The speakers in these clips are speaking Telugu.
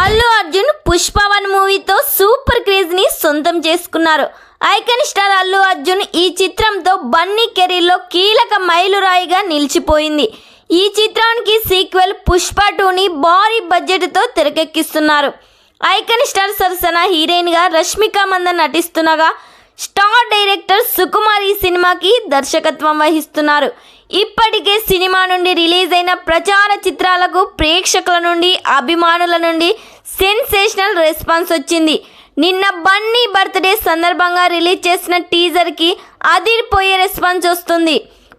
అల్లు అర్జున్ పుష్ప 1 మూవీతో సూపర్ క్రేజ్ ని సొంతం చేసుకున్నారు. ఐకాన్ స్టార్ అల్లు అర్జున్ ఈ చిత్రంతో బన్నీ కెరీర్లో కీలక మైలురాయిగా నిలిచిపోయింది. ఈ చిత్రానికి సీక్వెల్ పుష్ప 2ని భారీ బడ్జెట్తో తెరకెక్కిస్తున్నారు. ఐకాన్ స్టార్ సరసన హీరోయిన్గా రష్మిక మందన్ నటిస్తుండగా స్టార్ డైరెక్టర్ సుకుమార్ ఈ సినిమాకి దర్శకత్వం వహిస్తున్నారు. ఇప్పటికే సినిమా నుండి రిలీజ్ అయిన ప్రచార చిత్రాలకు ప్రేక్షకుల నుండి అభిమానుల నుండి సెన్సేషనల్ రెస్పాన్స్ వచ్చింది. నిన్న బన్నీ బర్త్డే సందర్భంగా రిలీజ్ చేసిన టీజర్కి అదిరిపోయే రెస్పాన్స్ వస్తుంది.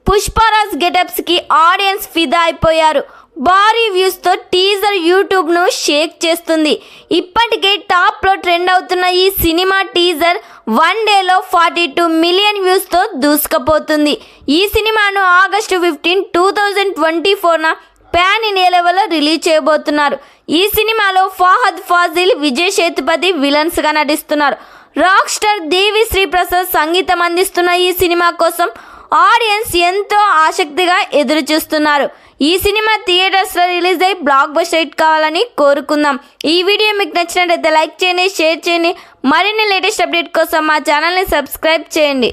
పుష్పరాజ్ గెటప్స్కి ఆడియన్స్ ఫిదా అయిపోయారు. భారీ వ్యూస్తో టీజర్ యూట్యూబ్ను షేక్ చేస్తుంది. ఇప్పటికే టాప్లో ట్రెండ్ అవుతున్న ఈ సినిమా టీజర్ 1 డేలో 42 మిలియన్ వ్యూస్తో దూసుకుపోతుంది. ఈ సినిమాను ఆగస్టు 15, 2024న పాన్ ఇండియా లెవెల్లో రిలీజ్ చేయబోతున్నారు. ఈ సినిమాలో ఫహద్ ఫాజిల్, విజయ్ సేతుపతి విలన్స్గా నటిస్తున్నారు. రాక్ స్టార్ దేవి శ్రీ ప్రసాద్ సంగీతం అందిస్తున్న ఈ సినిమా కోసం ఆడియన్స్ ఎంతో ఆసక్తిగా ఎదురు చూస్తున్నారు. ఈ సినిమా థియేటర్స్లో రిలీజ్ అయ్యి బ్లాక్ బస్టర్ హిట్ కావాలని కోరుకుందాం. ఈ వీడియో మీకు నచ్చినట్లయితే లైక్ చేయండి, షేర్ చేయండి. మరిన్ని లేటెస్ట్ అప్డేట్ కోసం మా ఛానల్ని సబ్స్క్రైబ్ చేయండి.